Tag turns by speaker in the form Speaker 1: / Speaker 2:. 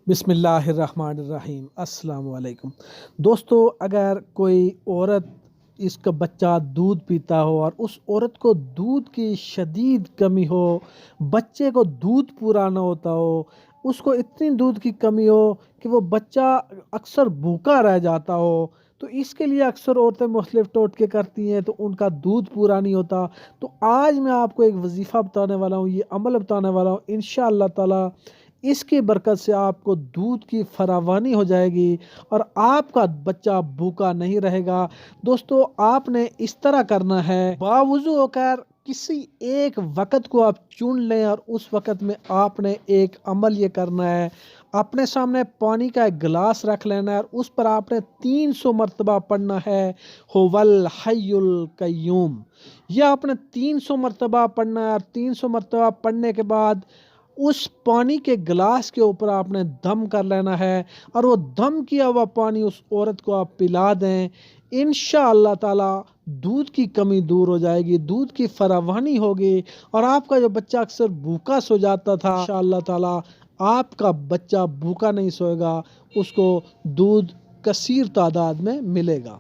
Speaker 1: بسم اللہ الرحمن الرحیم۔ السلام علیکم دوستو، اگر کوئی عورت اس کا بچہ دودھ پیتا ہو اور اس عورت کو دودھ کی شدید کمی ہو، بچے کو دودھ پورا نہ ہوتا ہو، اس کو اتنی دودھ کی کمی ہو کہ وہ بچہ اکثر بھوکا رہ جاتا ہو، تو اس کے لیے اکثر عورتیں مختلف ٹوٹکے کرتی ہیں تو ان کا دودھ پورا نہیں ہوتا۔ تو آج میں آپ کو ایک وظیفہ بتانے والا ہوں، یہ عمل بتانے والا ہوں، انشاءاللہ تعالی اس کی برکت سے آپ کو دودھ کی فراوانی ہو جائے گی اور آپ کا بچہ بھوکا نہیں رہے گا۔ دوستو، آپ نے اس طرح کرنا ہے، باوضو ہو کر کسی ایک وقت کو آپ چن لیں اور اس وقت میں آپ نے ایک عمل یہ کرنا ہے، اپنے سامنے پانی کا ایک گلاس رکھ لینا ہے اور اس پر آپ نے 300 مرتبہ پڑھنا ہے هو الحی القیوم۔ یہ آپ نے 300 مرتبہ پڑھنا ہے اور 300 مرتبہ پڑھنے کے بعد اس پانی کے گلاس کے اوپر آپ نے دم کر لینا ہے اور وہ دم کیا ہوا پانی اس عورت کو آپ پلا دیں۔ انشاءاللہ تعالی دودھ کی کمی دور ہو جائے گی، دودھ کی فراوانی ہوگی اور آپ کا جو بچہ اکثر بھوکا سو جاتا تھا، انشاءاللہ تعالی آپ کا بچہ بھوکا نہیں سوئے گا، اس کو دودھ کثیر تعداد میں ملے گا۔